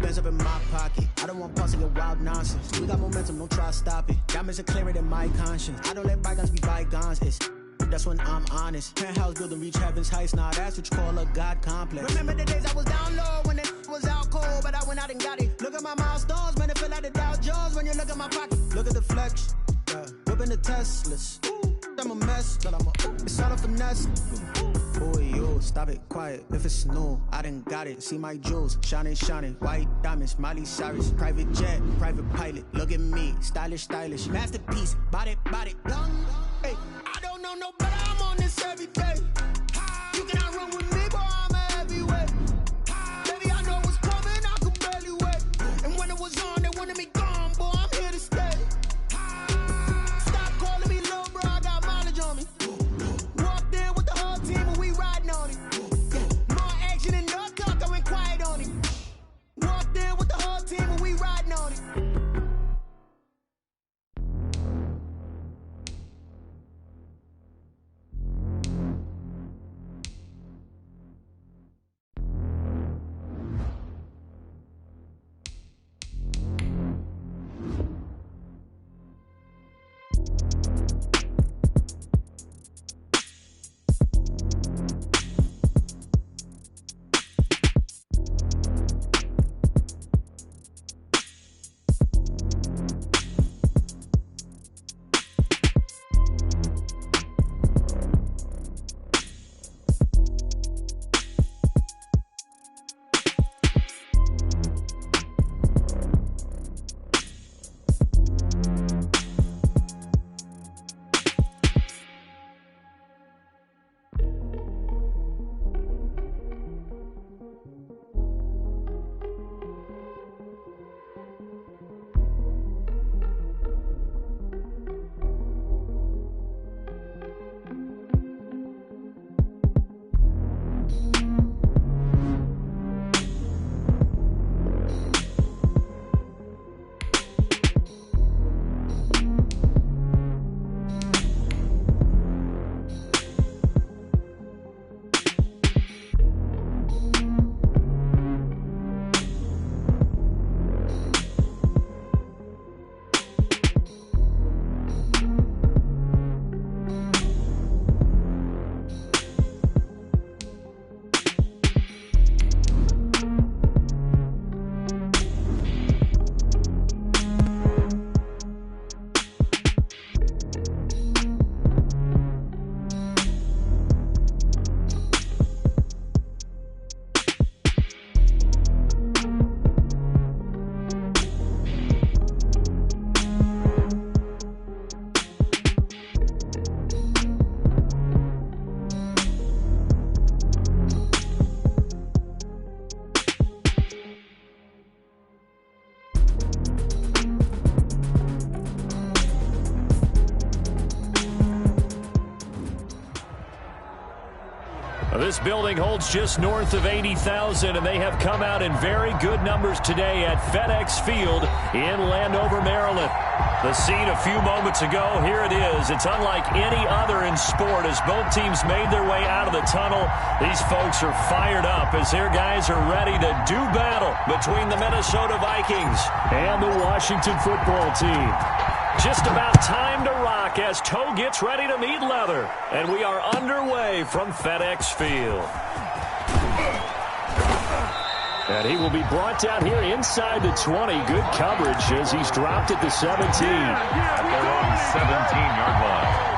Bands up in my pocket. I don't want pulse to get wild nonsense. We got momentum, don't try to stop it. Diamonds are clearer than my conscience. I don't let bygones be bygones. That's when I'm honest. Penthouse building, reach heaven's heights. Nah, that's what you call a God complex. Remember the days I was down low when it was out cold, but I went out and got it. Look at my milestones, man, it feel like the Dow Jones when you look at my pocket. Look at the flex, whipping the Teslas. I'm a mess, but it's all a finesse. Boy, yo, stop it, quiet. If it's new, I done got it. See my jewels, shining, shining. White diamonds, Miley Cyrus. Private jet, private pilot. Look at me, stylish, stylish. Masterpiece, body, young. Hey, I don't know no better. I'm on this every day. You cannot run with me, boy. I'm a heavyweight. Baby, I know what's coming. I could barely wait. And when it was on, they wanted me gone, boy. I'm here to stay. Stop calling me little bro. I got mileage on me. Walked in with the whole team and we riding on it. More action and no talk. I went quiet on it. Walked in with the whole team and we riding on it. This building holds just north of 80,000, and they have come out in very good numbers today at FedEx Field in Landover, Maryland. The scene a few moments ago, here it is. It's unlike any other in sport as both teams made their way out of the tunnel. These folks are fired up as their guys are ready to do battle between the Minnesota Vikings and the Washington football team. Just about time to rock as toe gets ready to meet leather. And we are underway from FedEx Field. And he will be brought down here inside the 20. Good coverage as he's dropped at the 17. At their own 17-yard line.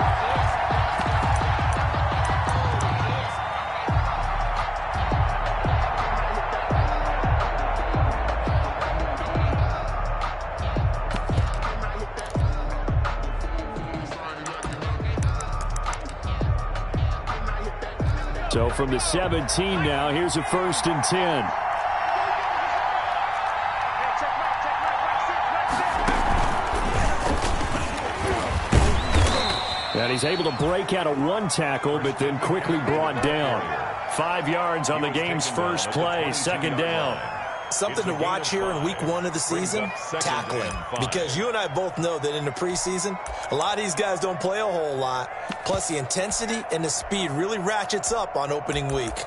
So from the 17 now, here's a 1st and 10. And he's able to break out of one tackle, but then quickly brought down. 5 yards on the game's first play, 2nd down. Something to watch here in week 1 of the season, tackling. Because you and I both know that in the preseason, a lot of these guys don't play a whole lot. Plus, the intensity and the speed really ratchets up on opening week.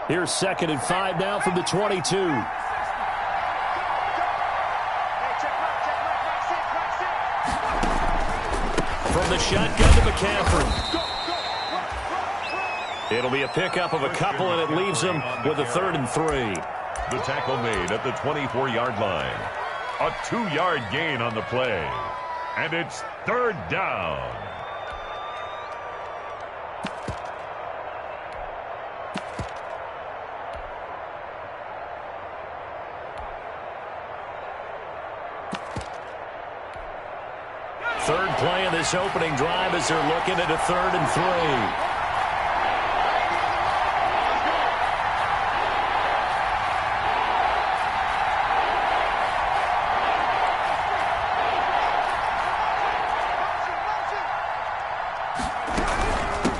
Here's 2nd and 5 now from the 22. From the shotgun to McCaffrey. It'll be a pickup of a couple, and it leaves them with a 3rd and 3. The tackle made at the 24-yard line. A 2-yard gain on the play. And it's 3rd down. Third play of this opening drive as they're looking at a 3rd and 3.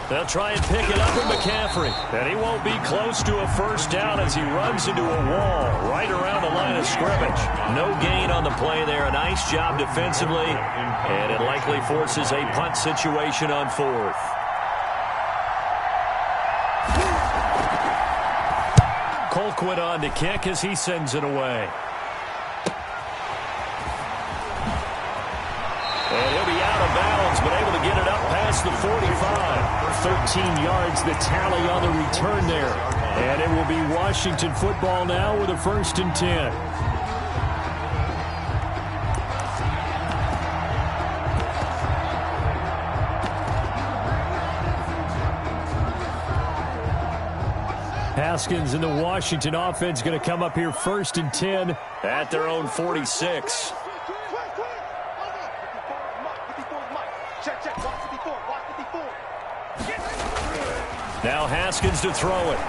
They'll try and pick it up with McCaffrey. And he won't be close to a first down as he runs into a wall right around the line of scrimmage. No gain on the play there. A nice job defensively. And it likely forces a punt situation on 4th. Colquitt on to kick as he sends it away. And he'll be out of bounds, but able to get it up past the 45. 13 yards, the tally on the return there. And it will be Washington football now with a 1st and 10. Haskins and the Washington offense going to come up here 1st and 10 at their own 46. Now Haskins to throw it.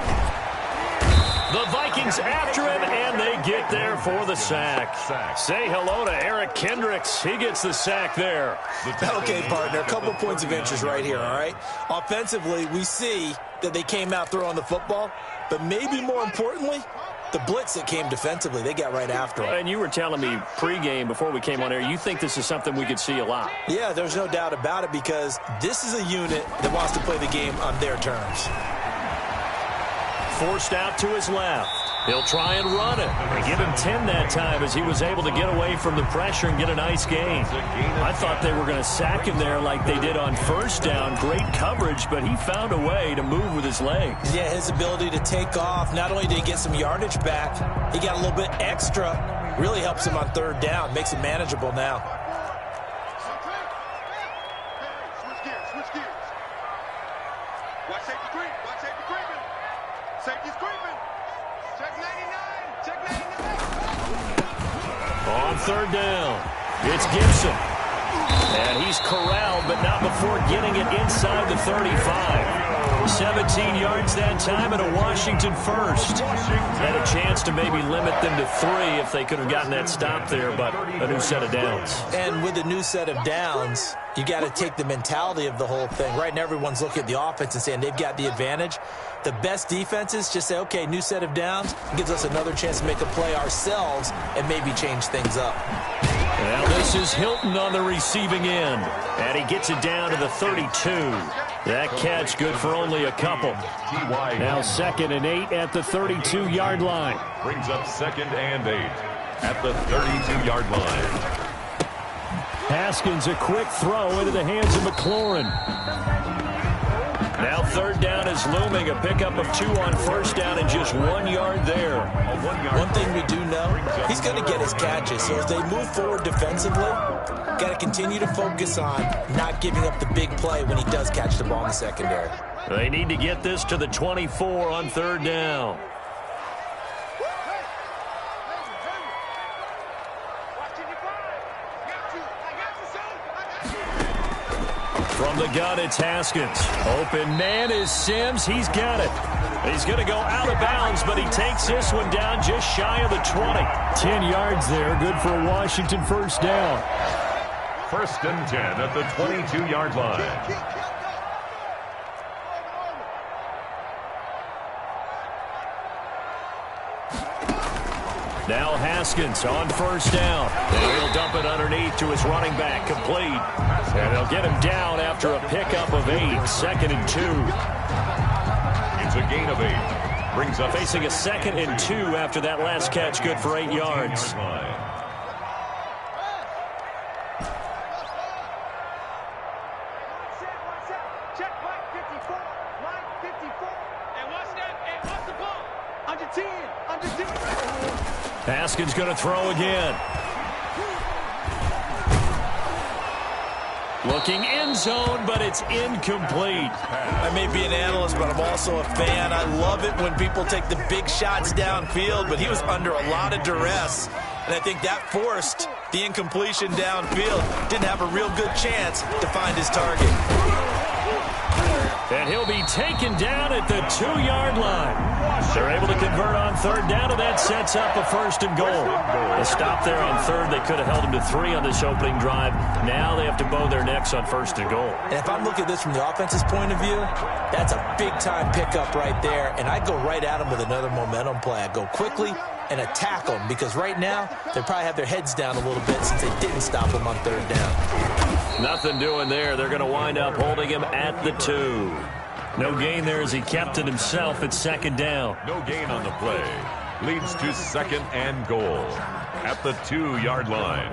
The Vikings after him, and they get there for the sack. Say hello to Eric Kendricks. He gets the sack there. Okay, partner, a couple points of interest right here, all right? Offensively, we see that they came out throwing the football, but maybe more importantly, the blitz that came defensively, they got right after him. And you were telling me pregame before we came on air, you think this is something we could see a lot. Yeah, there's no doubt about it because this is a unit that wants to play the game on their terms. Forced out to his left. He'll try and run it. They give him 10 that time as he was able to get away from the pressure and get a nice gain. I thought they were going to sack him there like they did on 1st down. Great coverage, but he found a way to move with his legs. Yeah, his ability to take off, not only did he get some yardage back, he got a little bit extra. Really helps him on 3rd down, makes it manageable now. Switch gears. Watch safety creep. Safety's creeping. Check 99. On 3rd down, it's Gibson. And he's corralled, but not before getting it inside the 35. 17 yards that time and a Washington 1st. Had a chance to maybe limit them to 3 if they could have gotten that stop there, but a new set of downs. And with a new set of downs, you got to take the mentality of the whole thing. Right now, everyone's looking at the offense and saying they've got the advantage. The best defenses just say, okay, new set of downs, gives us another chance to make a play ourselves and maybe change things up. Now this is Hilton on the receiving end. And he gets it down to the 32. That catch good for only a couple. Now 2nd and 8 at the 32-yard line. Brings up 2nd and 8 at the 32-yard line. Haskins, a quick throw into the hands of McLaurin. Now 3rd down is looming. A pickup of 2 on 1st down and just 1 yard there. One thing we do know, he's going to get his catches. So as they move forward defensively, got to continue to focus on not giving up the big play when he does catch the ball in the secondary. They need to get this to the 24 on 3rd down. From the gun, it's Haskins. Open man is Sims. He's got it. He's going to go out of bounds, but he takes this one down just shy of the 20. 10 yards there. Good for a Washington 1st down. 1st and 10 at the 22-yard line. Now Haskins on 1st down. And he'll dump it underneath to his running back. Complete. And they'll get him down after a pickup of 8. 2nd and 2. It's a gain of 8. Brings up facing a 2nd and 2 after that last catch, good for 8 yards. Haskins going to throw again. Looking end zone, but it's incomplete. I may be an analyst, but I'm also a fan. I love it when people take the big shots downfield, but he was under a lot of duress. And I think that forced the incompletion downfield. Didn't have a real good chance to find his target. And he'll be taken down at the 2-yard line. They're able to convert on 3rd down, and that sets up a 1st and goal. A stop there on 3rd. They could have held him to 3 on this opening drive. Now they have to bow their necks on 1st and goal. And if I'm looking at this from the offense's point of view, that's a big-time pickup right there. And I'd go right at him with another momentum play. I'd go quickly and attack them, because right now they probably have their heads down a little bit since they didn't stop him on 3rd down. Nothing doing there. They're going to wind up holding him at the 2. No gain there as he kept it himself at 2nd down. No gain on the play. Leads to 2nd and goal at the 2-yard line.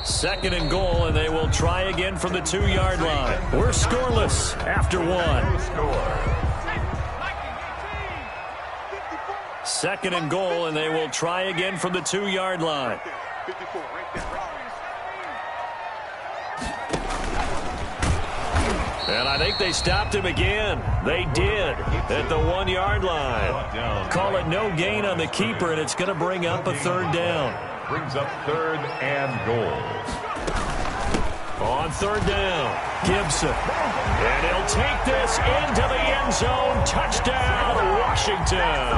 Second and goal, and they will try again from the 2-yard line. We're scoreless after 1. Second and goal, and they will try again from the 2-yard line. And I think they stopped him again. They did at the 1-yard line. Call it no gain on the keeper, and it's going to bring up a 3rd down. Brings up 3rd and goal. On 3rd down, Gibson. And he'll take this into the end zone. Touchdown, Washington.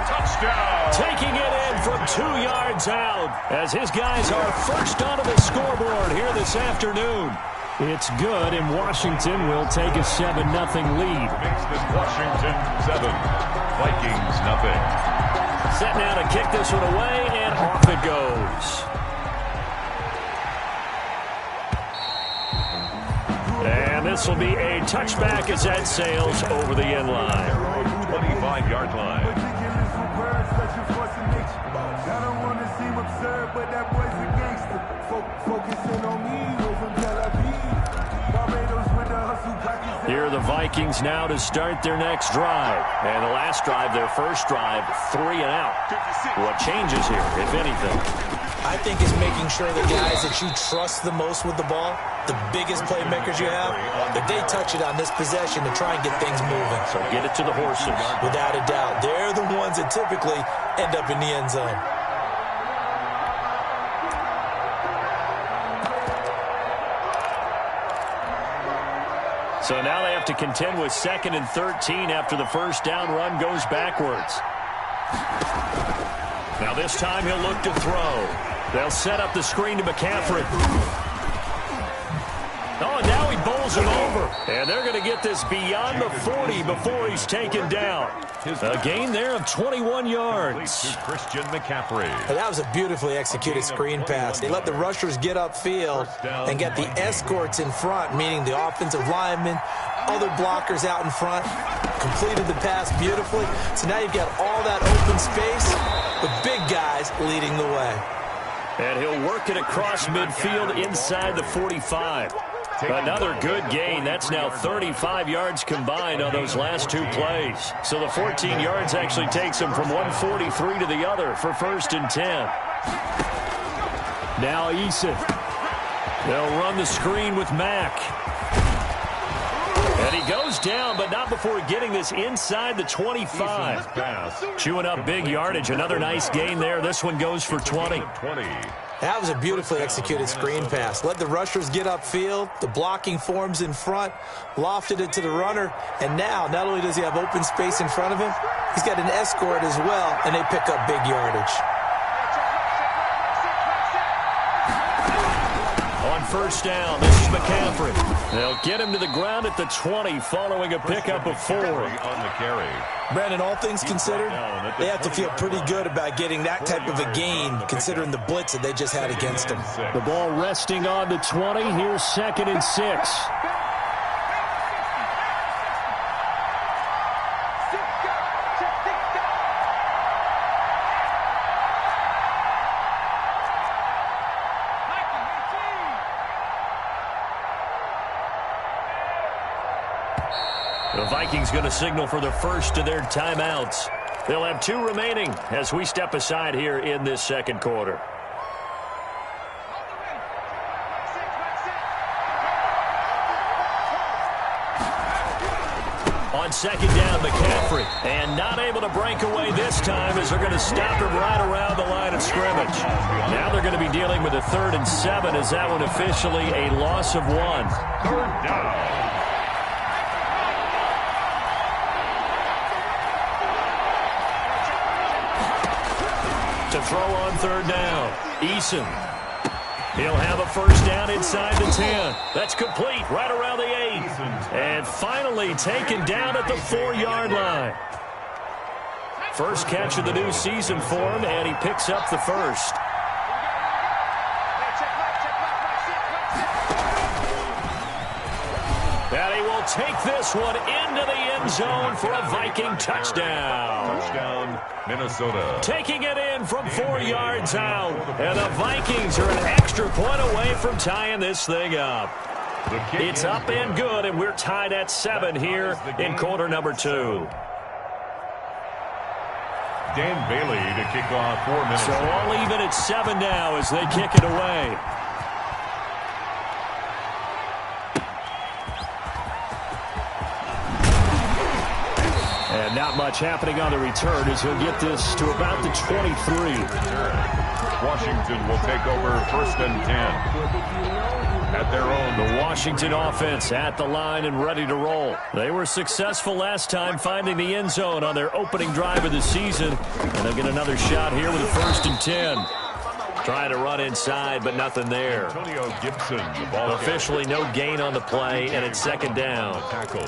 Touchdown. Taking it in from 2 yards out as his guys are first onto the scoreboard here this afternoon. It's good, and Washington will take a 7-0 lead. Makes this Washington 7, Vikings nothing. Set now to kick this one away, and off it goes. And this will be a touchback as that sails over the end line. 25-yard line. I don't want to seem absurd, but that boy's a gangster. Focusing on me, over Tel Aviv. Barbados with the hustle practice. Here are the Vikings now to start their next drive. And the last drive, their first drive, 3 and out. What changes here, if anything? I think it's making sure the guys that you trust the most with the ball, the biggest playmakers you have, that they touch it on this possession to try and get things moving. So get it to the horses. Without a doubt. They're the ones that typically end up in the end zone. So now they have to contend with 2nd and 13 after the first down run goes backwards. Now this time he'll look to throw. They'll set up the screen to McCaffrey. Oh, now he bowls it over. And they're going to get this beyond the 40 before he's taken down. A gain there of 21 yards. Christian McCaffrey. That was a beautifully executed screen pass. They let the rushers get upfield and get the escorts in front, meaning the offensive linemen, other blockers out in front, completed the pass beautifully. So now you've got all that open space, the big guys leading the way. And he'll work it across midfield inside the 45. Another good gain. That's now 35 yards combined on those last 2 plays. So the 14 yards actually takes him from 143 to the other for 1st and 10. Now Eason. They'll run the screen with Mack. And he goes down, but not before getting this inside the 25. Chewing up big yardage. Another nice gain there. This one goes for 20. That was a beautifully executed screen pass. Let the rushers get upfield. The blocking forms in front. Lofted it to the runner. And now, not only does he have open space in front of him, he's got an escort as well, and they pick up big yardage. On first down, this is McCaffrey. They'll get him to the ground at the 20 following a pickup of 4. On the carry. Brandon, all things considered, they have to feel pretty good about getting that type of a gain considering the blitz that they just had against them. The ball resting on the 20. Here's 2nd and 6. The Vikings going to signal for the first of their timeouts. They'll have 2 remaining as we step aside here in this second quarter. On 2nd down, McCaffrey. And not able to break away this time as they're going to stop him right around the line of scrimmage. Now they're going to be dealing with a 3rd and 7 as that one officially a loss of 1. 3rd down. To throw on 3rd down. Eason. He'll have a first down inside the 10. That's complete right around the 8. And finally taken down at the 4-yard line. First catch of the new season for him, and he picks up the first. And he will take this one into the end zone for a Viking touchdown. Touchdown, Minnesota. Taking it in from 4 yards out. And the Vikings are an extra point away from tying this thing up. It's up and good, and we're tied at 7 here in quarter number 2. Dan Bailey to kick off 4 minutes. So all even at 7 now as they kick it away. And not much happening on the return as he'll get this to about the 23. Washington will take over 1st and 10. At their own. The Washington offense at the line and ready to roll. They were successful last time finding the end zone on their opening drive of the season. And they'll get another shot here with a 1st and 10. Trying to run inside, but nothing there. Antonio Gibson, the ball officially no gain on the play, and it's 2nd down. Tackle.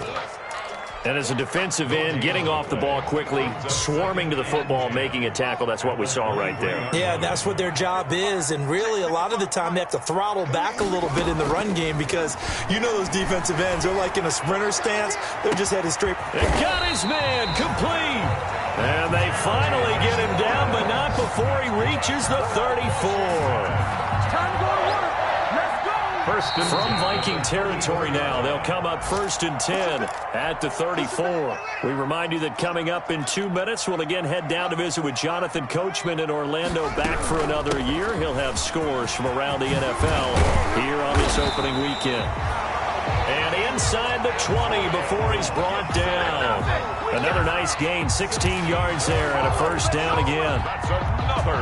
And as a defensive end, getting off the ball quickly, swarming to the football, making a tackle, that's what we saw right there. Yeah, that's what their job is, and really a lot of the time they have to throttle back a little bit in the run game because you know those defensive ends, they're like in a sprinter stance, they're just headed straight. They got his man complete. And they finally get him down, but not before he reaches the 34. From Viking territory now, they'll come up 1st and 10 at the 34. We remind you that coming up in 2 minutes, we'll again head down to visit with Jonathan Coachman in Orlando, back for another year. He'll have scores from around the NFL here on this opening weekend. And inside the 20 before he's brought down. Another nice gain, 16 yards there, and a first down again.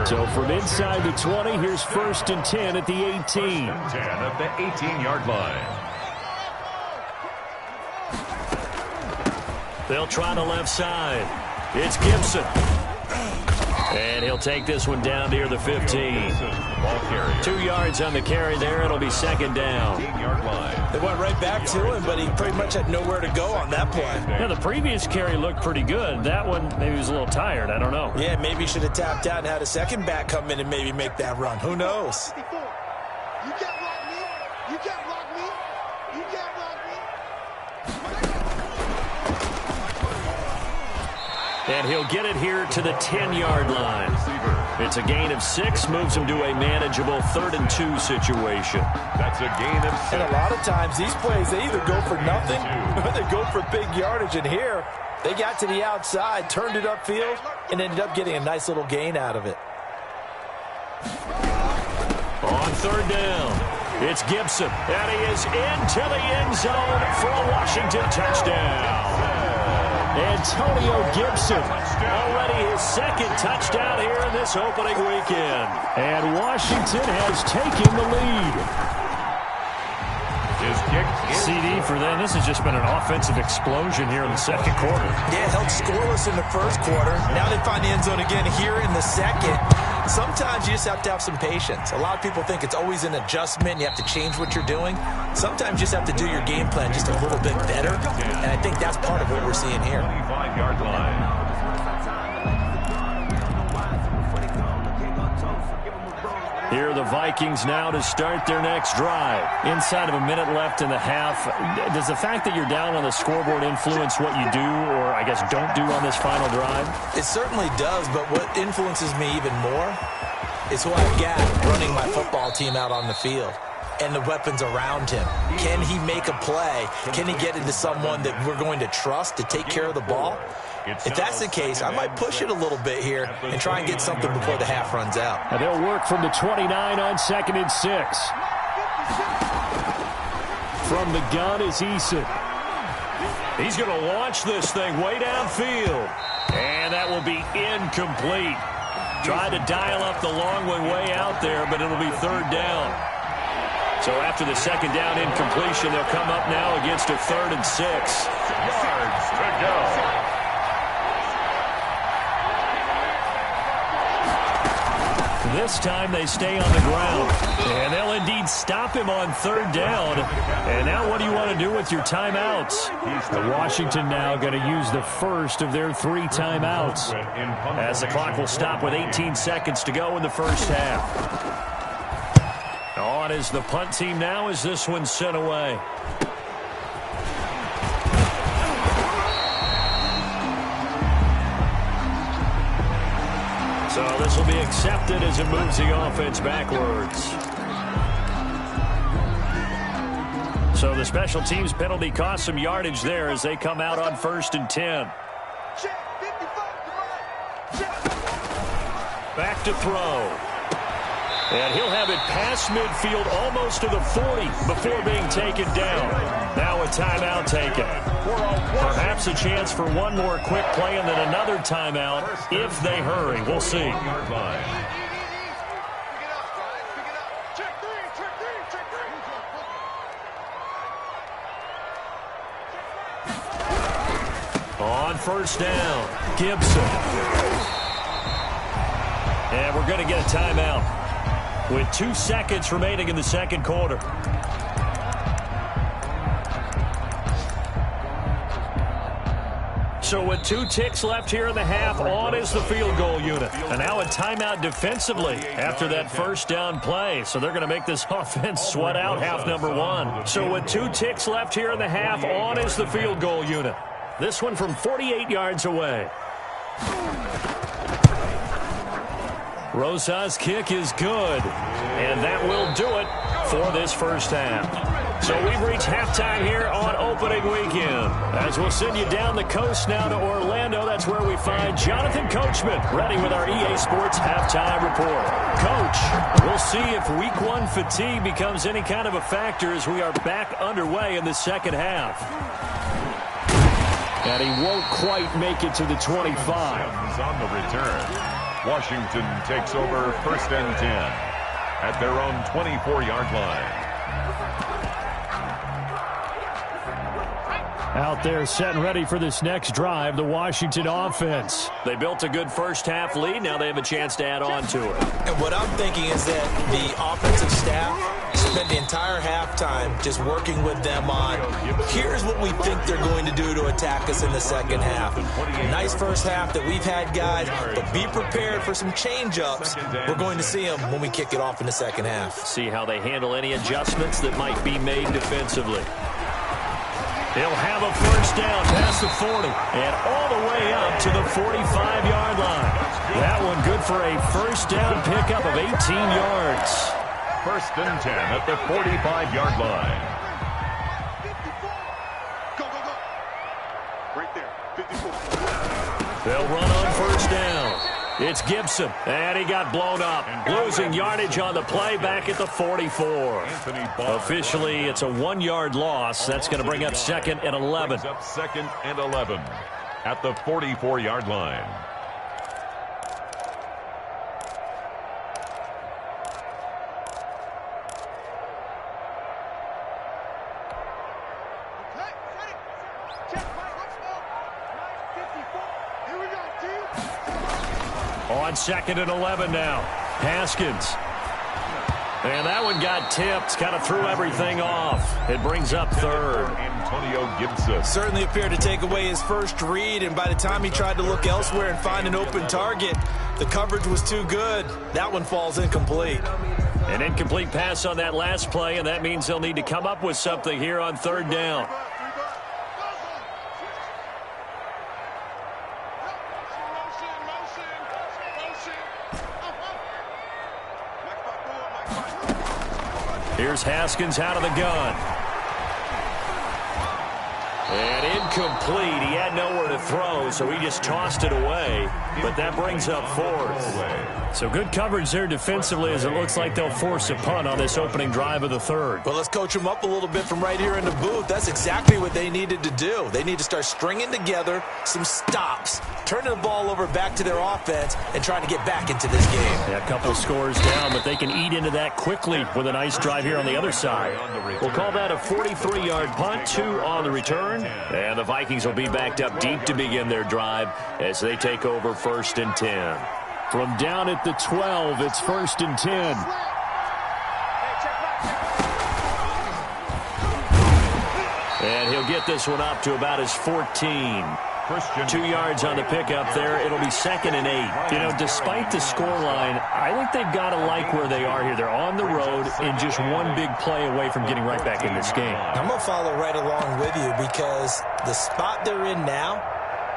So from inside the 20, here's 1st and 10 at the 18. 10 at the 18-yard line. They'll try the left side. It's Gibson. And he'll take this one down near the 15. Ball carrier. 2 yards on the carry there. It'll be 2nd down. 18-yard line. They went right back to him, but he pretty much had nowhere to go on that play. Yeah, the previous carry looked pretty good. That one, maybe he was a little tired. I don't know. Yeah, maybe he should have tapped out and had a second back come in and maybe make that run. Who knows? You can't block me. You can't block me. You can't block me. And he'll get it here to the 10-yard line. It's a gain of 6, moves him to a manageable 3rd and 2 situation. That's a gain of 6. And a lot of times these plays, they either go for nothing or they go for big yardage. And here, they got to the outside, turned it upfield, and ended up getting a nice little gain out of it. On 3rd down, it's Gibson. And he is into the end zone for a Washington touchdown. Antonio Gibson, already his 2nd touchdown here in this opening weekend. And Washington has taken the lead. His kick is CD for them. This has just been an offensive explosion here in the second quarter. Yeah, held scoreless in the first quarter. Now they find the end zone again here in the second. Sometimes you just have to have some patience. A lot of people think it's always an adjustment. You have to change what you're doing. Sometimes you just have to do your game plan just a little bit better. And I think that's part of what we're seeing here. 25-yard line. Here are the Vikings now to start their next drive. Inside of a minute left in the half, does the fact that you're down on the scoreboard influence what you do, or I guess don't do on this final drive? It certainly does, but what influences me even more is who I've got running my football team out on the field and the weapons around him. Can he make a play? Can he get into someone that we're going to trust to take care of the ball? If that's the case, I might push it a little bit here and try and get something before the half runs out. And they'll work from the 29 on 2nd and 6. From the gun is Eason. He's going to launch this thing way downfield. And that will be incomplete. Tried to dial up the long one way out there, but it'll be 3rd down. So after the 2nd down incompletion, they'll come up now against a 3rd and 6. Yards to go. This time they stay on the ground, and they'll indeed stop him on 3rd down. And now what do you want to do with your timeouts? The Washington now going to use the first of their 3 timeouts, as the clock will stop with 18 seconds to go in the first half. On is the punt team now as this one's sent away. So this will be accepted as it moves the offense backwards. So the special teams penalty cost some yardage there as they come out on 1st and 10. Back to throw. And he'll have it past midfield almost to the 40 before being taken down. Now a timeout taken. Perhaps a chance for one more quick play and then another timeout if they hurry. We'll see. On 1st down, Gibson. And we're going to get a timeout with 2 seconds remaining in the 2nd quarter. So with 2 ticks left here in the half, on is the field goal unit. And now a timeout defensively after that 1st down play. So they're going to make this offense sweat out half number 1. So with 2 ticks left here in the half, on is the field goal unit. This one from 48 yards away. Rosa's kick is good, and that will do it for this first half. So we've reached halftime here on opening weekend. As we'll send you down the coast now to Orlando, that's where we find Jonathan Coachman ready with our EA Sports halftime report. Coach, we'll see if week 1 fatigue becomes any kind of a factor as we are back underway in the 2nd half. And he won't quite make it to the 25. He's on the return. Washington takes over 1st and 10 at their own 24-yard line. Out there set and ready for this next drive, the Washington offense. They built a good first half lead. Now they have a chance to add on to it. And what I'm thinking is that the offensive staff spent the entire halftime just working with them on, here's what we think they're going to do to attack us in the 2nd half. Nice first half that we've had, guys, but be prepared for some change-ups. We're going to see them when we kick it off in the 2nd half. See how they handle any adjustments that might be made defensively. He'll have a 1st down past the 40 and all the way up to the 45-yard line. That one good for a 1st down pickup of 18 yards. 1st and 10 at the 45-yard line. 54. Go, go, go. Right there. 54. They'll run on 1st down. It's Gibson, and he got blown up. Losing yardage on the play back at the 44. Officially, it's a 1-yard loss. That's going to bring up 2nd and 11. Brings up 2nd and 11 at the 44-yard line. On 2nd and 11 now. Haskins. And that one got tipped, kind of threw everything off. It brings up third. Antonio Gibson. Certainly appeared to take away his first read, and by the time he tried to look elsewhere and find an open target, the coverage was too good. That one falls incomplete. An incomplete pass on that last play, and that means they'll need to come up with something here on third down. Here's Haskins out of the gun. And incomplete. He had nowhere to throw, so he just tossed it away. But that brings up fourth. So good coverage there defensively, as it looks like they'll force a punt on this opening drive of the third. Well, let's coach them up a little bit from right here in the booth. That's exactly what they needed to do. They need to start stringing together some stops, turning the ball over back to their offense, and trying to get back into this game. Yeah, a couple scores down, but they can eat into that quickly with a nice drive here on the other side. We'll call that a 43-yard punt, 2 on the return. And the Vikings will be backed up deep to begin their drive as they take over 1st and 10. From down at the 12, it's 1st and 10. And he'll get this one up to about his 14. 2 yards on the pickup there. It'll be 2nd and 8. You know, despite the scoreline, I think they've got to like where they are here. They're on the road and just one big play away from getting right back in this game. I'm going to follow right along with you because the spot they're in now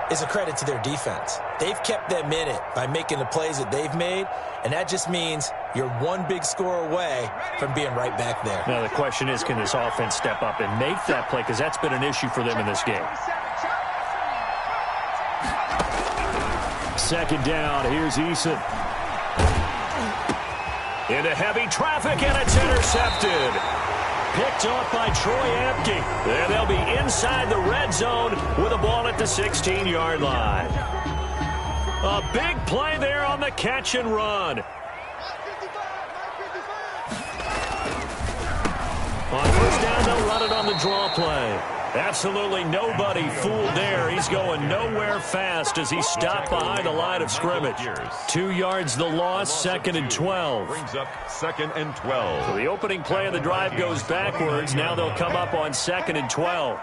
is a credit to their defense. They've kept them in it by making the plays that they've made, and that just means you're one big score away from being right back there. Now, the question is, can this offense step up and make that play? Because that's been an issue for them in this game. 2nd down. Here's Eason. Into heavy traffic, and it's intercepted. Picked off by Troy Apke. And they'll be inside the red zone with a ball at the 16-yard line. A big play there on the catch and run. On 1st down, they'll run it on the draw play. Absolutely nobody fooled there. He's going nowhere fast as he stopped behind the line of scrimmage. 2 yards the loss, 2nd and 12. Brings up 2nd and 12. So the opening play of the drive goes backwards. Now they'll come up on 2nd and 12.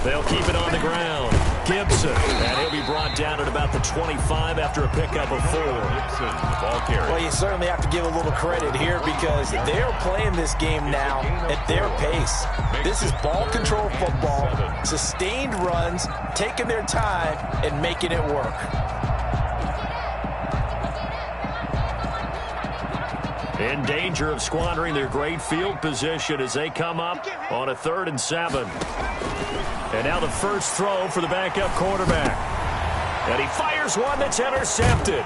They'll keep it on the ground. Gibson, and he'll be brought down at about the 25 after a pickup of 4. Gibson, ball carry. Well, you certainly have to give a little credit here because they're playing this game now at their pace. This is ball control football, sustained runs, taking their time and making it work. In danger of squandering their great field position as they come up on a 3rd and 7. And now the first throw for the backup quarterback. And he fires one that's intercepted.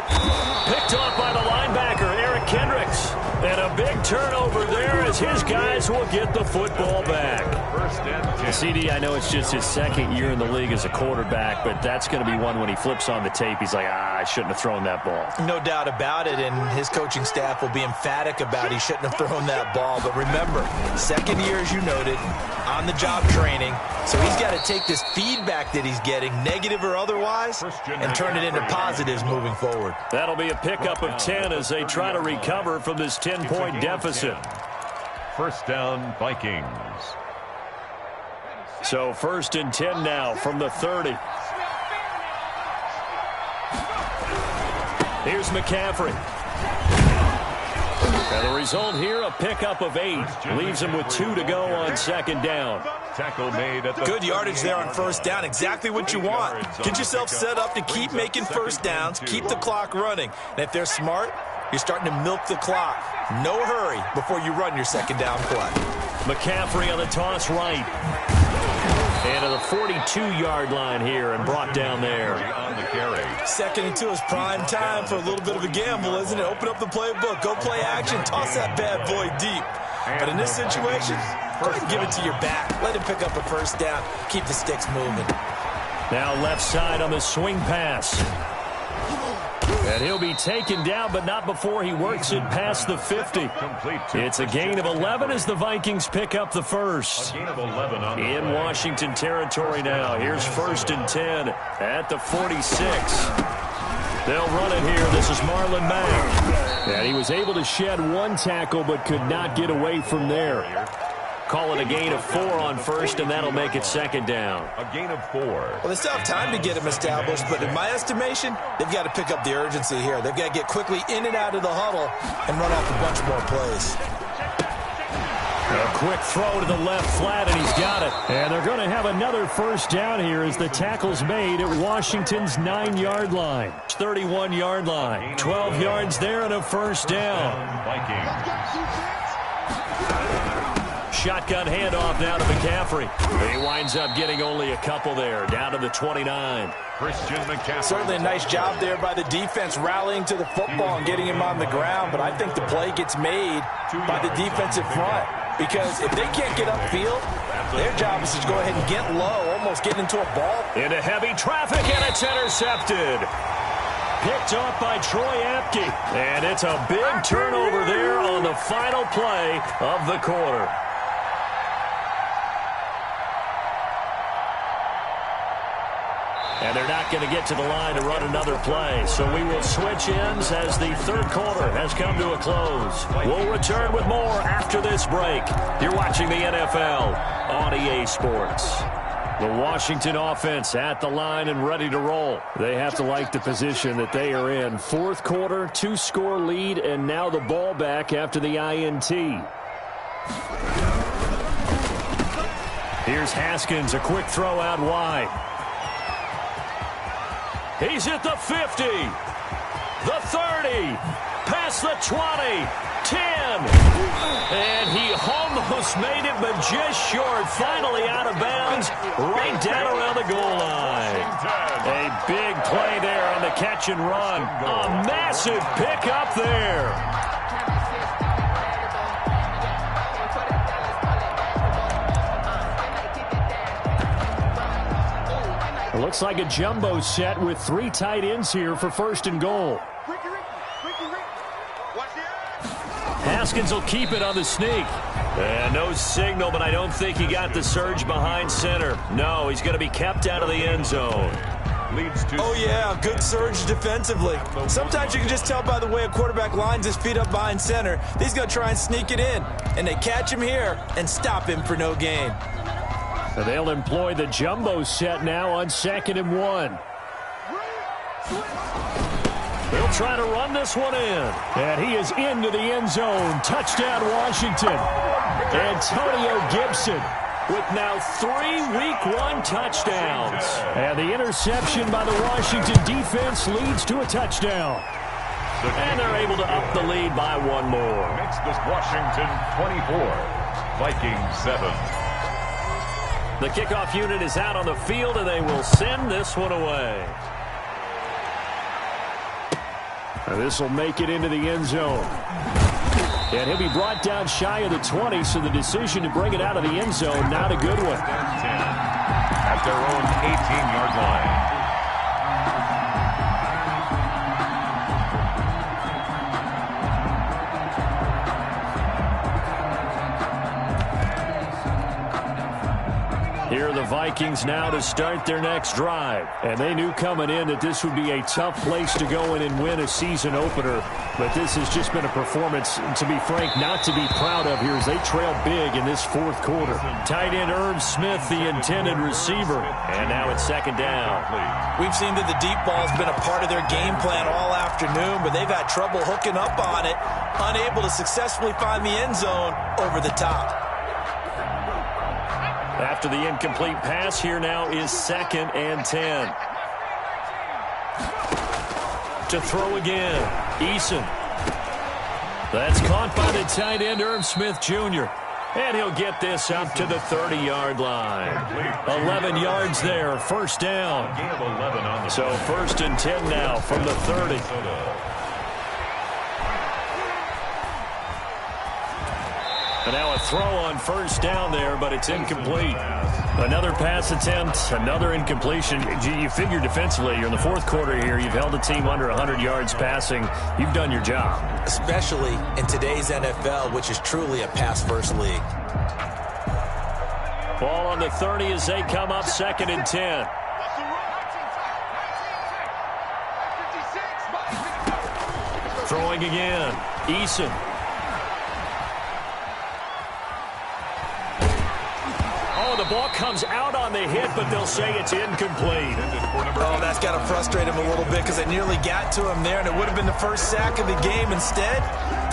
Picked off by the linebacker, Eric Kendricks. And a big turnover there as his guys will get the football back. CD, I know it's just his 2nd year in the league as a quarterback, but that's going to be one when he flips on the tape. He's like, I shouldn't have thrown that ball. No doubt about it, and his coaching staff will be emphatic about he shouldn't have thrown that ball. But remember, 2nd year, as you noted, on-the-job training. So he's got to take this feedback that he's getting, negative or otherwise, and turn it into positives moving forward. That'll be a pickup of 10 as they try to recover from this 10-point deficit. 1st down, Vikings. So 1st and 10 now from the 30. Here's McCaffrey. And the result here, a pickup of 8. Leaves him with 2 to go on 2nd down. Tackle made at the good yardage there on 1st down. Exactly what you want. Get yourself set up to keep making 1st downs, keep the clock running. And if they're smart, you're starting to milk the clock. No hurry before you run your 2nd down play. McCaffrey on the toss right. And to the 42-yard line here and brought down there. On the carry. 2nd and 2 is prime time for a little bit of a gamble, isn't it? Open up the playbook. Go play action. Toss that bad boy deep. But in this situation, go ahead and give it to your back. Let him pick up a 1st down. Keep the sticks moving. Now left side on the swing pass. And he'll be taken down, but not before he works it past the 50. It's a gain of 11 as the Vikings pick up the first. In Washington territory now. Here's 1st and 10 at the 46. They'll run it here. This is Marlon Mack. And he was able to shed one tackle but could not get away from there. Call it a gain of 4 on first, and that'll make it second down. A gain of 4. Well, they still have time to get him established, but in my estimation, they've got to pick up the urgency here. They've got to get quickly in and out of the huddle and run off a bunch more plays. A quick throw to the left flat, and he's got it. And they're going to have another first down here as the tackle's made at Washington's 9-yard line. 31-yard line. 12 yards there and a first down. Shotgun handoff now to McCaffrey. He winds up getting only a couple there, down to the 29. Christian McCaffrey. Certainly a nice job there by the defense rallying to the football and getting him on the ground, but I think the play gets made by the defensive front. Because if they can't get upfield, their job is to go ahead and get low, almost get into a ball. Into heavy traffic, and it's intercepted. Picked off by Troy Apke. And it's a big turnover there on the final play of the quarter. And they're not going to get to the line to run another play. So we will switch ends as the third quarter has come to a close. We'll return with more after this break. You're watching the NFL on EA Sports. The Washington offense at the line and ready to roll. They have to like the position that they are in. Fourth quarter, 2-score lead, and now the ball back after the INT. Here's Haskins, a quick throw out wide. He's at the 50, the 30, past the 20, 10, and he almost made it, but just short. Finally out of bounds, right down around the goal line. A big play there on the catch and run. A massive pickup there. It looks like a jumbo set with 3 tight ends here for first and goal. Haskins will keep it on the sneak. And no signal, but I don't think he got the surge behind center. No, he's going to be kept out of the end zone. Oh, yeah, good surge defensively. Sometimes you can just tell by the way a quarterback lines his feet up behind center. He's going to try and sneak it in. And they catch him here and stop him for no gain. And they'll employ the jumbo set now on 2nd and 1. They'll try to run this one in. And he is into the end zone. Touchdown, Washington. Antonio Gibson with now 3 Week 1 touchdowns. And the interception by the Washington defense leads to a touchdown. And they're able to up the lead by 1 more. Makes this Washington 24, Vikings 7. The kickoff unit is out on the field, and they will send this one away. And this will make it into the end zone. And he'll be brought down shy of the 20, so the decision to bring it out of the end zone, not a good one. At their own 18-yard line. Here are the Vikings now to start their next drive. And they knew coming in that this would be a tough place to go in and win a season opener. But this has just been a performance, to be frank, not to be proud of here as they trail big in this fourth quarter. Tight end Irv Smith, the intended receiver. And now it's 2nd down. We've seen that the deep ball has been a part of their game plan all afternoon, but they've had trouble hooking up on it, unable to successfully find the end zone over the top. After the incomplete pass, here now is 2nd and 10. To throw again, Eason. That's caught by the tight end, Irv Smith Jr. And he'll get this up to the 30-yard line. 11 yards there, first down. So 1st and 10 now from the 30. And now a throw on first down there, but it's incomplete. Another pass attempt, another incompletion. You figure defensively, you're in the fourth quarter here. You've held the team under 100 yards passing. You've done your job. Especially in today's NFL, which is truly a pass-first league. Ball on the 30 as they come up 2nd and 10. Throwing again. Eason. Oh, the ball comes out on the hit, but they'll say it's incomplete. Oh, that's got to frustrate him a little bit because they nearly got to him there, and it would have been the first sack of the game. Instead,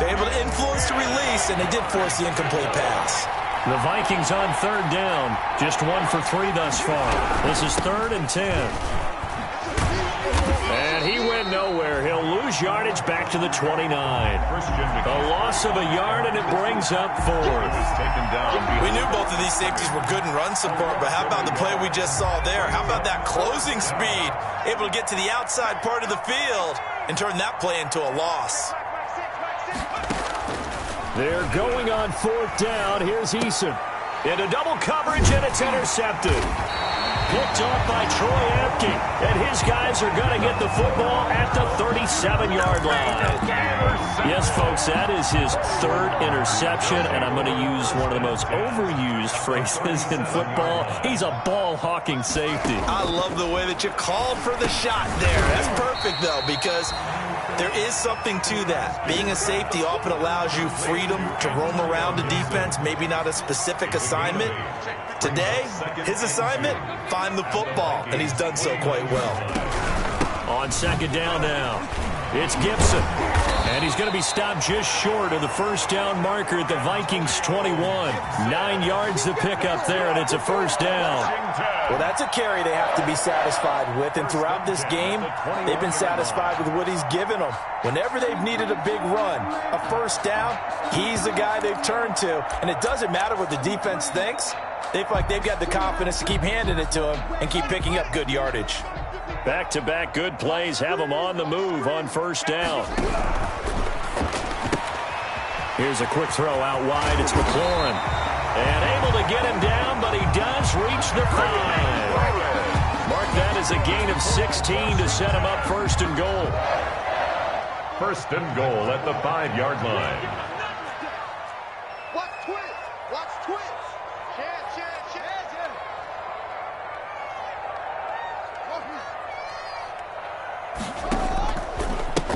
they're able to influence the release, and they did force the incomplete pass. The Vikings on third down. Just 1 for 3 thus far. This is 3rd and 10. And he went nowhere. He'll lose yardage back to the 29. A loss of a yard, and it brings up 4. We knew both of these safeties were good in run support, but how about the play we just saw there? How about that closing speed? Able to get to the outside part of the field and turn that play into a loss. They're going on 4th down. Here's Eason. Into double coverage, and it's intercepted. Picked off by Troy Apke, and his guys are going to get the football at the 37-yard line. Yes, folks, that is his 3rd interception, and I'm going to use one of the most overused phrases in football. He's a ball-hawking safety. I love the way that you called for the shot there. That's perfect, though, because there is something to that. Being a safety often allows you freedom to roam around the defense, maybe not a specific assignment. Today, his assignment, find the football, and he's done so quite well. On 2nd down now, it's Gibson. And he's going to be stopped just short of the first down marker at the Vikings 21. 9 yards to pick up there, and it's a first down. Well, that's a carry they have to be satisfied with, and throughout this game, they've been satisfied with what he's given them. Whenever they've needed a big run, a first down, he's the guy they've turned to. And it doesn't matter what the defense thinks. They feel like they've got the confidence to keep handing it to him and keep picking up good yardage. Back-to-back good plays have them on the move on first down. Here's a quick throw out wide. It's McLaurin. And able to get him down, but he does reach the 5. Mark that as a gain of 16 to set him up 1st and goal. 1st and goal at the 5-yard line. Watch twist. Watch twist.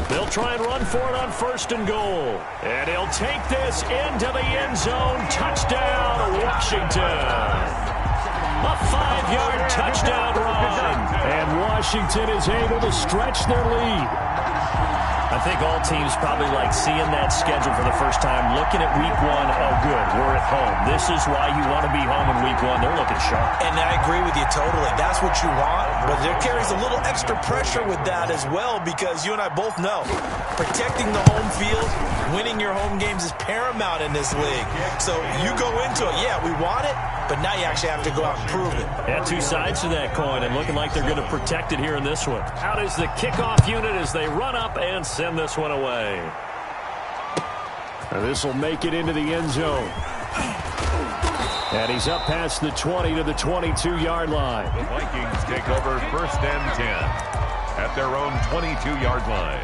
They'll try and run for it on 1st and goal. And he'll take this into the end zone. Touchdown, Washington. A 5-yard touchdown run. And Washington is able to stretch their lead. I think all teams probably like seeing that schedule for the first time, looking at week 1, oh good, we're at home. This is why you want to be home in week 1. They're looking sharp. And I agree with you totally. That's what you want, but there carries a little extra pressure with that as well because you and I both know protecting the home field, winning your home games is paramount in this league. So you go into it, yeah, we want it, but now you actually have to go out and prove it. Yeah, 2 sides to that coin, and looking like they're going to protect it here in this one. Out is the kickoff unit as they run up and send this one away. This will make it into the end zone. And he's up past the 20 to the 22-yard line. The Vikings take over 1st and 10 at their own 22-yard line.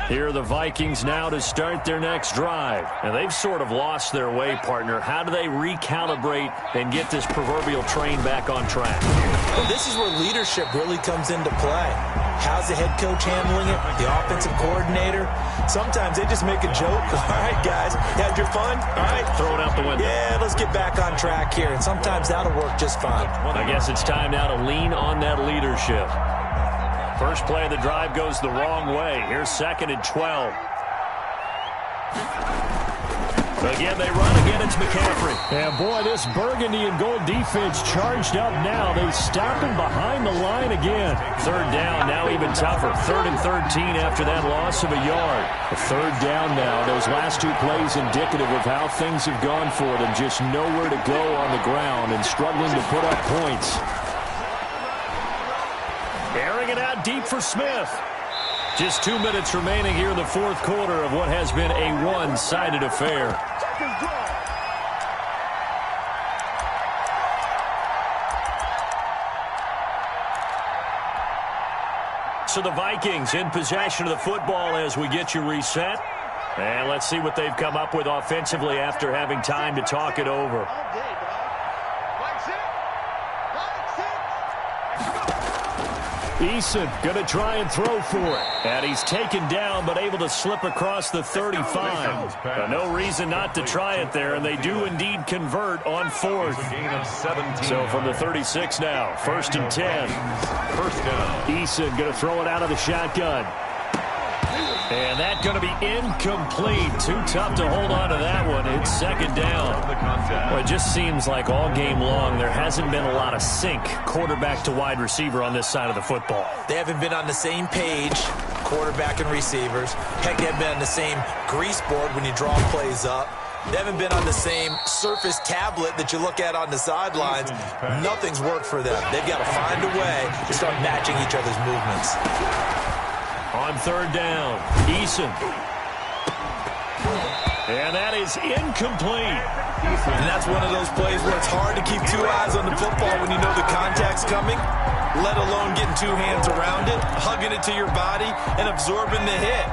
Here are the Vikings now to start their next drive. And they've sort of lost their way, partner. How do they recalibrate and get this proverbial train back on track? Well, this is where leadership really comes into play. How's the head coach handling it? The offensive coordinator? Sometimes they just make a joke. All right, guys, you had your fun? All right. Throw it out the window. Yeah, let's get back on track here. And sometimes that'll work just fine. I guess it's time now to lean on that leadership. First play of the drive goes the wrong way. Here's 2nd and 12. Again, they run. Again, it's McCaffrey. And, boy, this burgundy and gold defense charged up now. They stop him behind the line again. 3rd down, now even tougher. 3rd and 13 after that loss of a yard. A 3rd down now. Those last 2 plays indicative of how things have gone for them. Just nowhere to go on the ground and struggling to put up points. Airing it out deep for Smith. Just 2 minutes remaining here in the 4th quarter of what has been a one-sided affair. So the Vikings in possession of the football as we get you reset. And let's see what they've come up with offensively after having time to talk it over. Eason going to try and throw for it. And he's taken down but able to slip across the 35. No reason not to try it there, and they do indeed convert on fourth. So from the 36 now, 1st and 10. First down. Eason going to throw it out of the shotgun. And that's going to be incomplete. Too tough to hold on to that one. It's 2nd down. Well, it just seems like all game long there hasn't been a lot of sync quarterback to wide receiver on this side of the football. They haven't been on the same page, quarterback and receivers. Heck, they haven't been on the same grease board when you draw plays up. They haven't been on the same surface tablet that you look at on the sidelines. Nothing's worked for them. They've got to find a way to start matching each other's movements. On 3rd down, Eason. And that is incomplete. And that's one of those plays where it's hard to keep 2 eyes on the football when you know the contact's coming, let alone getting 2 hands around it, hugging it to your body, and absorbing the hit,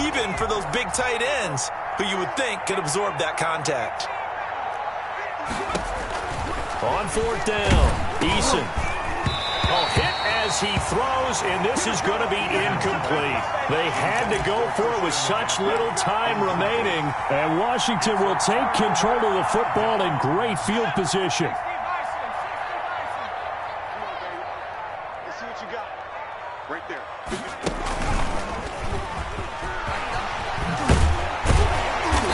even for those big tight ends who you would think could absorb that contact. On 4th down, Eason. Hit as he throws, and this is going to be incomplete. They had to go for it with such little time remaining, and Washington will take control of the football in great field position. Let's see what you got. Right there.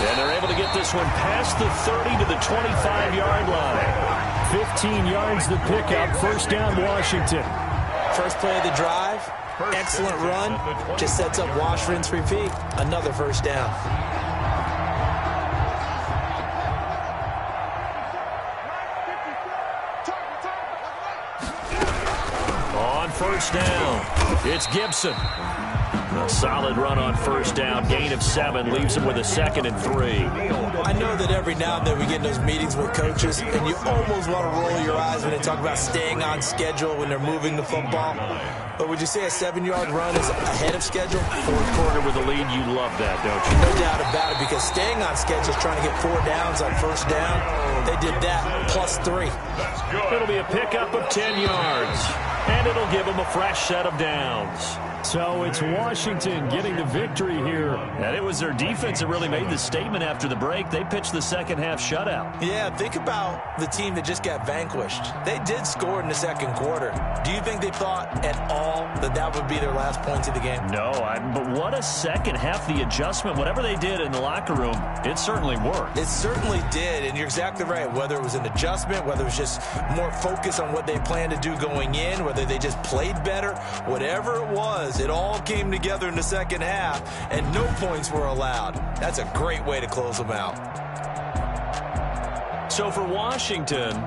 And they're able to get this one past the 30 to the 25-yard line. 15 yards the pickup. 1st down, Washington. First play of the drive, excellent run, just sets up wash, rinse, repeat. Another 1st down. On 1st down, it's Gibson. A solid run on 1st down, gain of 7, leaves him with a 2nd and 3. I know that every now and then we get in those meetings with coaches, and you almost want to roll your eyes when they talk about staying on schedule when they're moving the football. But would you say a 7-yard run is ahead of schedule? 4th quarter with a lead, you love that, don't you? No doubt about it, because staying on schedule is trying to get 4 downs on 1st down. They did that plus 3. It'll be a pickup of 10 yards, and it'll give them a fresh set of downs. So it's Washington getting the victory here. And it was their defense that really made the statement after the break. They pitched the second-half shutout. Yeah, think about the team that just got vanquished. They did score in the 2nd quarter. Do you think they thought at all that that would be their last points of the game? No, but what a second half, the adjustment. Whatever they did in the locker room, it certainly worked. It certainly did, and you're exactly right. Whether it was an adjustment, whether it was just more focus on what they planned to do going in, whether they just played better, whatever it was, it all came together in the 2nd half, and no points were allowed. That's a great way to close them out. So for Washington,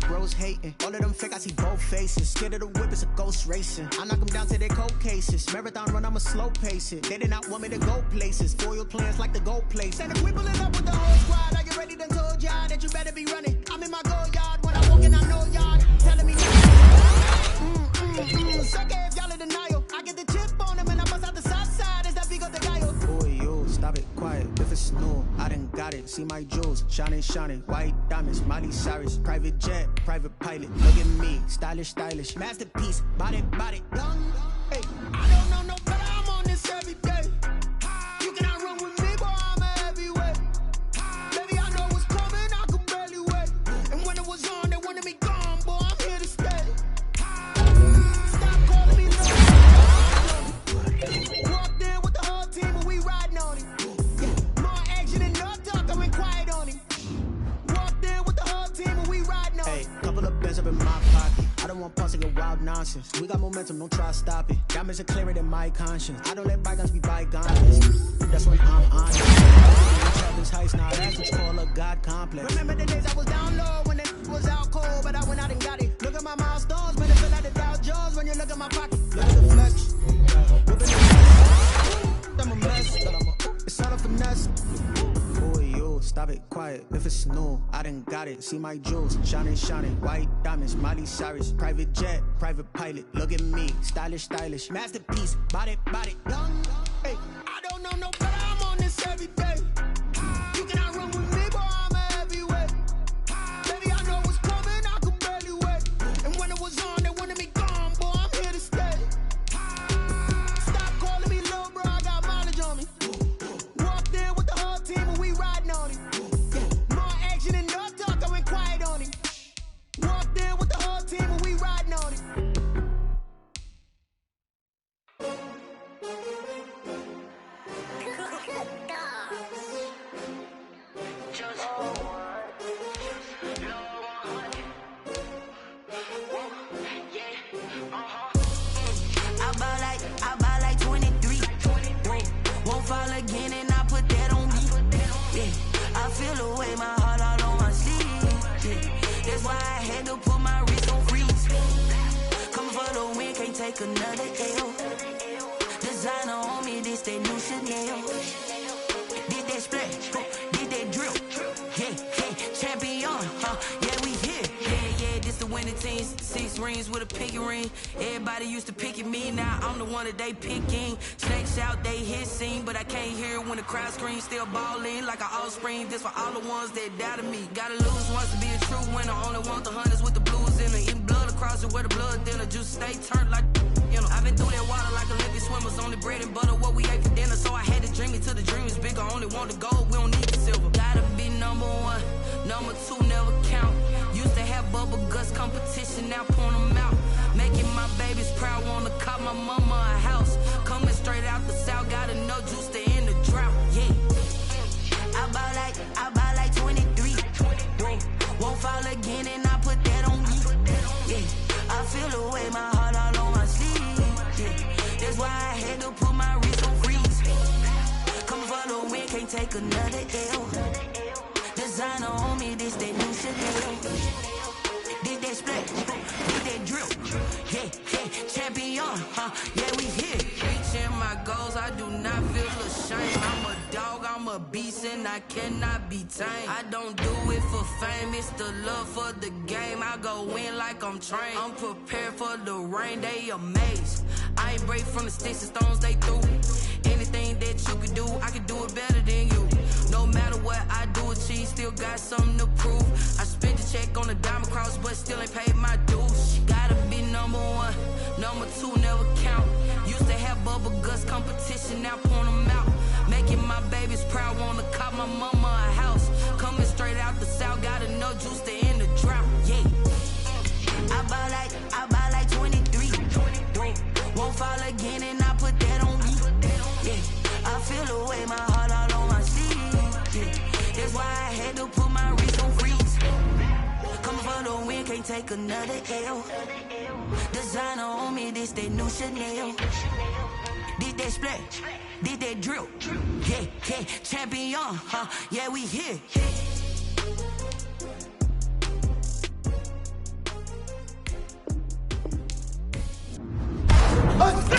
bros hating. All of them fake, I see both faces. Scared of the whip, it's a ghost racing. I knock them down to their cold cases. Marathon run, I'ma slow pace it. They did not want me to go places. Foil plans like the gold place. And if we pulling up with the whole squad, are you ready? Done told y'all that you better be running. I'm in my go yard. When I walk in, I know y'all telling me suck it if y'all in denial. I get the chip on them and I bust out the south side. Is that big of the guy? Boy, yo, stop it, quiet. If it's new, I done got it. See my jewels, shining, shining. White diamonds, Miley Cyrus. Private jet, private pilot. Look at me, stylish, stylish. Masterpiece, body, body. Young, hey, I don't know no better. I'm on this every day. You cannot run with me, boy, I'm a heavyweight. Baby, I know what's coming, I could barely wait. And when it was on, they wanted me gone, boy, I'm here to stay. Stop calling me low. Walked in with the whole team and we riding on it. More action and no talk, I went quiet on him. Walked in with the whole team and we riding on it. Hey, couple of bands up in my pocket. I don't want pulse get wild nonsense. We got momentum, don't try to stop it. Diamonds are clearer than my conscience. I don't let bygones be bygones. That's when I'm honest. Travis Heights, now that's what you call a God complex. Remember the days I was down low when it was out cold, but I went out and got it. Look at my milestones, man, it feel like the Dow Jones when you look at my pocket. Look at the flex. Whipping the I'm a mess, but it's all a finesse. Boy, yo, stop it, quiet. If it's new, I done got it. See my jewels, shining, shining. White diamonds, Miley Cyrus. Private jet, private pilot. Look at me, stylish, stylish. Masterpiece, body, body. Young, hey, I don't know no better. I'm on this every day. You cannot run with me, boy, I'm a heavyweight. Baby, I know what's coming, I could barely wait. And when it was on, they wanted me gone, boy, I'm here to stay. Stop calling me low, bro, I got mileage on me. Walked in with the whole team and we riding on it. More action and no talk, I went quiet on him. Walked in with the whole team and we riding on it. I buy like 23. Won't fall again and I put that on me. Yeah, I feel the way, my heart all on my sleeve. Yeah, that's why I had to put my wrist on freeze. Coming for the win, can't take another L. Designer on me, this that new Chanel. Did that splash, did that drill. Yeah, champion, yeah, we here. Yeah, this the winning team. 6 rings with a pinky ring. Everybody used to pick at me, now I'm the one that they picking. Snakes out, they hit scene, but I can't hear when the crowd screams. Still balling like an offspring. This for all the ones that doubted me. Gotta lose once to be a true winner. Only want the hunters with the blues in it. Eating blood across it where the blood dinner. Juice stay turned like, you know. I've been through that water like Olympic swimmers. Only bread and butter, what we ate for dinner. So I had to dream it till the dream is bigger. Only want the gold, we don't need the silver. Gotta be number 1, number 2 never count. Used to have bubble guts competition, now point them out. Making my babies proud, wanna cop my mama a house. Coming straight out the south, got enough juice to end the drought. Yeah, I buy like 23. Won't fall again and I put that on me. Yeah, I feel the way, my heart all on my sleeve. Yeah, that's why I had to put my wrist on freeze. Coming for the win, can't take another L. Designer on me, this that new Chanel. Did that splash, did that drill. Yeah, champion, yeah, we here. Reaching my goals, I do not feel ashamed. I'm a dog, I'm a beast, and I cannot be tamed. I don't do it for fame, it's the love for the game. I go in like I'm trained. I'm prepared for the rain, they amazed. I ain't break from the sticks and stones they threw. Anything that you can do, I can do it better than you. No matter what I do, achieve, still got something to prove. I spent the check on the diamond cross, but still ain't paid my dues. Gotta be number 1, number 2 never count. Used to have bubble guts competition, now point them out. Making my babies proud, wanna cop my mama a house. Coming straight out the south, got enough juice to end the drought. Yeah, I buy like 23. Won't fall again and I put that on me. Yeah, I feel the way, my heart all on my sleeve. Yeah, that's why I had to put my wrist on freeze. Coming for the win, can't take another L. Designer on me, this that new Chanel. Did that splash, did that drill. Yeah, champion, yeah, we here. Let's